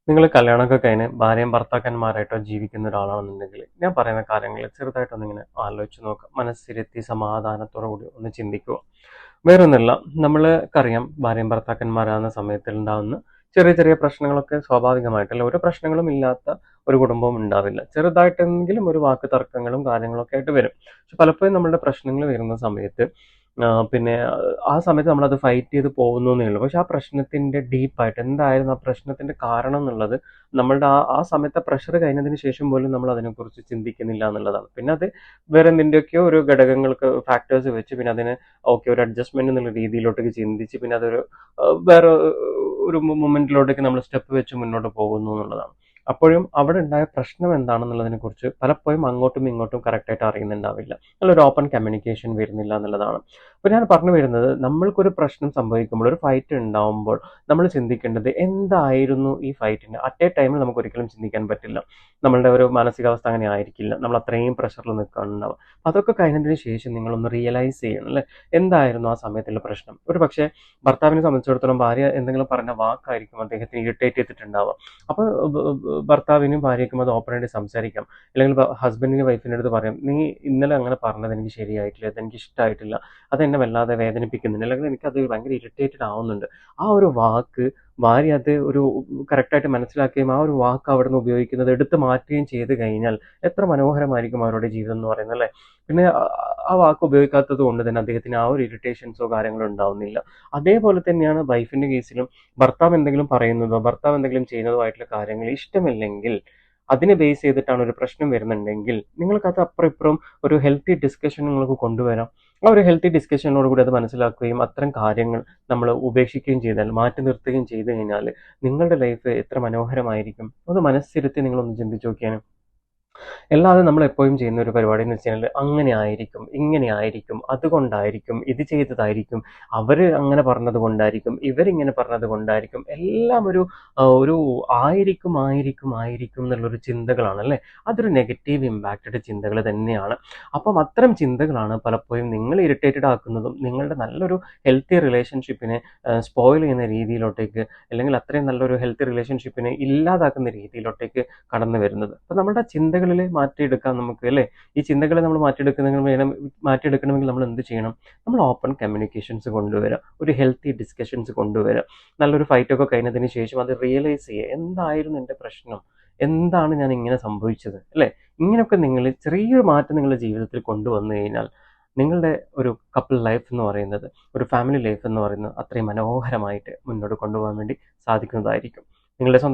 നിങ്ങൾ കല്യാണമൊക്കെ കഴിഞ്ഞ് ഭാര്യയും ഭർത്താക്കന്മാരായിട്ടോ ജീവിക്കുന്ന ഒരാളാണെന്നുണ്ടെങ്കിൽ ഞാൻ പറയുന്ന കാര്യങ്ങൾ ചെറുതായിട്ടൊന്നിങ്ങനെ ആലോചിച്ച് നോക്കുക. മനസ്സിരുത്തി സമാധാനത്തോടു കൂടി ഒന്ന് ചിന്തിക്കുക. വേറൊന്നുമില്ല, നമ്മൾക്കറിയാം ഭാര്യയും ഭർത്താക്കന്മാരാകുന്ന സമയത്തിൽ ഉണ്ടാകുന്ന ചെറിയ ചെറിയ പ്രശ്നങ്ങളൊക്കെ സ്വാഭാവികമായിട്ടല്ല. ഒരു പ്രശ്നങ്ങളും ഇല്ലാത്ത ഒരു കുടുംബവും ഉണ്ടാവില്ല. ചെറുതായിട്ടെങ്കിലും ഒരു വാക്ക് തർക്കങ്ങളും കാര്യങ്ങളൊക്കെ ആയിട്ട് വരും. പക്ഷെ പലപ്പോഴും നമ്മളുടെ പ്രശ്നങ്ങൾ വരുന്ന സമയത്ത് പിന്നെ ആ സമയത്ത് നമ്മളത് ഫൈറ്റ് ചെയ്ത് പോകുന്നേ ഉള്ളൂ. പക്ഷെ ആ പ്രശ്നത്തിന്റെ ഡീപ്പായിട്ട് എന്തായിരുന്നു ആ പ്രശ്നത്തിന്റെ കാരണം എന്നുള്ളത് നമ്മളുടെ ആ ആ സമയത്തെ പ്രഷർ കഴിഞ്ഞതിന് ശേഷം പോലും നമ്മൾ അതിനെക്കുറിച്ച് ചിന്തിക്കുന്നില്ല എന്നുള്ളതാണ്. പിന്നെ അത് വേറെ എന്തിൻ്റെയൊക്കെയോ ഒരു ഘടകങ്ങൾക്ക് ഫാക്ടേഴ്സ് വെച്ച് പിന്നെ അതിന് ഓക്കെ ഒരു അഡ്ജസ്റ്റ്മെന്റ് എന്നുള്ള രീതിയിലോട്ടേക്ക് ചിന്തിച്ച് പിന്നെ അതൊരു വേറെ ഒരു മൊമെന്റിലോട്ടേക്ക് നമ്മൾ സ്റ്റെപ്പ് വെച്ച് മുന്നോട്ട് പോകുന്നു എന്നുള്ളതാണ്. അപ്പോഴും അവിടെ ഉണ്ടായ പ്രശ്നം എന്താണെന്നുള്ളതിനെ കുറിച്ച് പലപ്പോഴും അങ്ങോട്ടും ഇങ്ങോട്ടും കറക്റ്റായിട്ട് അറിയുന്നുണ്ടാവില്ല. നല്ലൊരു ഓപ്പൺ കമ്മ്യൂണിക്കേഷൻ വരുന്നില്ല എന്നുള്ളതാണ്. അപ്പോൾ ഞാൻ പറഞ്ഞു വരുന്നത്, നമ്മൾക്കൊരു പ്രശ്നം സംഭവിക്കുമ്പോൾ ഒരു ഫൈറ്റ് ഉണ്ടാവുമ്പോൾ നമ്മൾ ചിന്തിക്കേണ്ടത് എന്തായിരുന്നു ഈ ഫൈറ്റിന്. അറ്റ് എ ടൈമിൽ നമുക്ക് ഒരിക്കലും ചിന്തിക്കാൻ പറ്റില്ല. നമ്മളുടെ ഒരു മാനസികാവസ്ഥ അങ്ങനെ ആയിരിക്കില്ല. നമ്മൾ അത്രയും പ്രഷറിൽ നിൽക്കാനുണ്ടാവും. അതൊക്കെ കഴിഞ്ഞതിന് ശേഷം നിങ്ങളൊന്ന് റിയലൈസ് ചെയ്യണം അല്ലേ, എന്തായിരുന്നു ആ സമയത്തുള്ള പ്രശ്നം. ഒരു പക്ഷേ ഭർത്താവിനെ സംബന്ധിച്ചിടത്തോളം ഭാര്യ എന്തെങ്കിലും പറഞ്ഞ വാക്കായിരിക്കും അദ്ദേഹത്തിന് ഇറിറ്റേറ്റ് ചെയ്തിട്ടുണ്ടാവുക. അപ്പോൾ ഭർത്താവിനും ഭാര്യയ്ക്കും അത് ഓപ്പണായിട്ട് സംസാരിക്കാം. അല്ലെങ്കിൽ ഹസ്ബൻഡിന് വൈഫിൻ്റെ അടുത്ത് പറയാം, നീ ഇന്നലെ അങ്ങനെ പറഞ്ഞത് എനിക്ക് ശരിയായിട്ടില്ല, അതെനിക്ക് ഇഷ്ടമായിട്ടില്ല, അതെന്നെ വല്ലാതെ വേദനിപ്പിക്കുന്നുണ്ട്, അല്ലെങ്കിൽ എനിക്കത് ഭയങ്കര ഇറിറ്റേറ്റഡ് ആവുന്നുണ്ട്. ആ ഒരു വാക്ക് ഭാര്യ അത് ഒരു കറക്റ്റായിട്ട് മനസ്സിലാക്കുകയും ആ ഒരു വാക്ക് അവിടെ നിന്ന് ഉപയോഗിക്കുന്നത് എടുത്ത് മാറ്റുകയും ചെയ്ത് കഴിഞ്ഞാൽ എത്ര മനോഹരമായിരിക്കും അവരുടെ ജീവിതം എന്ന് പറയുന്നത് അല്ലേ. പിന്നെ ആ വാക്ക് ഉപയോഗിക്കാത്തത് കൊണ്ട് തന്നെ അദ്ദേഹത്തിന് ആ ഒരു ഇറിറ്റേഷൻസോ കാര്യങ്ങളോ ഉണ്ടാവുന്നില്ല. അതേപോലെ തന്നെയാണ് വൈഫിന്റെ കേസിലും. ഭർത്താവ് എന്തെങ്കിലും പറയുന്നതോ ഭർത്താവ് എന്തെങ്കിലും ചെയ്യുന്നതോ ആയിട്ടുള്ള കാര്യങ്ങൾ ഇഷ്ടമില്ലെങ്കിൽ അതിനെ ബേസ് ചെയ്തിട്ടാണ് ഒരു പ്രശ്നം വരുന്നുണ്ടെങ്കിൽ നിങ്ങൾക്കത് അപ്പുറം ഇപ്പുറം ഒരു ഹെൽത്തി ഡിസ്കഷൻ നിങ്ങൾക്ക് കൊണ്ടുവരാം. ആ ഒരു ഹെൽത്തി ഡിസ്കഷനോട് കൂടി അത് മനസ്സിലാക്കുകയും അത്തരം കാര്യങ്ങൾ നമ്മൾ ഉപേക്ഷിക്കുകയും ചെയ്താൽ, മാറ്റി നിർത്തുകയും ചെയ്തു കഴിഞ്ഞാൽ നിങ്ങളുടെ ലൈഫ് എത്ര മനോഹരമായിരിക്കും. ഒന്ന് മനസ്സിരുത്തി നിങ്ങളൊന്ന് ചിന്തിച്ചു നോക്കിയാണ്. അല്ലാതെ നമ്മൾ എപ്പോഴും ചെയ്യുന്ന ഒരു പരിപാടി എന്ന് വെച്ച് കഴിഞ്ഞാൽ അങ്ങനെ ആയിരിക്കും, ഇങ്ങനെ ആയിരിക്കും, അതുകൊണ്ടായിരിക്കും, ഇത് ചെയ്തതായിരിക്കും, അവര് അങ്ങനെ പറഞ്ഞത് കൊണ്ടായിരിക്കും, ഇവരിങ്ങനെ പറഞ്ഞത് കൊണ്ടായിരിക്കും, എല്ലാം ഒരു ആയിരിക്കും ആയിരിക്കും ആയിരിക്കും എന്നുള്ളൊരു ചിന്തകളാണ് അല്ലേ. അതൊരു നെഗറ്റീവ് ഇമ്പാക്റ്റഡ് ചിന്തകൾ തന്നെയാണ്. അപ്പം അത്തരം ചിന്തകളാണ് പലപ്പോഴും നിങ്ങൾ ഇറിറ്റേറ്റഡ് ആക്കുന്നതും നിങ്ങളുടെ നല്ലൊരു ഹെൽത്തി റിലേഷൻഷിപ്പിനെ സ്പോയിൽ ചെയ്യുന്ന രീതിയിലോട്ടേക്ക്, അല്ലെങ്കിൽ അത്രയും നല്ലൊരു ഹെൽത്തി റിലേഷൻഷിപ്പിനെ ഇല്ലാതാക്കുന്ന രീതിയിലോട്ടേക്ക് കടന്നു വരുന്നത്. അപ്പം നമ്മുടെ ചിന്തകളിൽ മാറ്റിയെടുക്കാം നമുക്ക് അല്ലേ. ഈ ചിന്തകളെ നമ്മൾ മാറ്റിയെടുക്കണമെങ്കിൽ നമ്മൾ എന്ത് ചെയ്യണം? നമ്മൾ ഓപ്പൺ കമ്മ്യൂണിക്കേഷൻസ് കൊണ്ടുവരിക, ഒരു ഹെൽത്തി ഡിസ്കഷൻസ് കൊണ്ടുവരിക. നല്ലൊരു ഫൈറ്റൊക്കെ കഴിഞ്ഞതിന് ശേഷം അത് റിയലൈസ് ചെയ്യുക, എന്തായിരുന്നു എൻ്റെ പ്രശ്നം, എന്താണ് ഞാൻ ഇങ്ങനെ സംഭവിച്ചത് അല്ലേ. ഇങ്ങനെയൊക്കെ നിങ്ങൾ ചെറിയൊരു മാറ്റം നിങ്ങളുടെ ജീവിതത്തിൽ കൊണ്ടുവന്നു കഴിഞ്ഞാൽ നിങ്ങളുടെ ഒരു കപ്പിൾ ലൈഫ് എന്ന് പറയുന്നത്, ഒരു ഫാമിലി ലൈഫ് എന്ന് പറയുന്നത് അത്രയും മനോഹരമായിട്ട് മുന്നോട്ട് കൊണ്ടുപോകാൻ വേണ്ടി സാധിക്കുന്നതായിരിക്കും. നിങ്ങളുടെ സ്വന്തം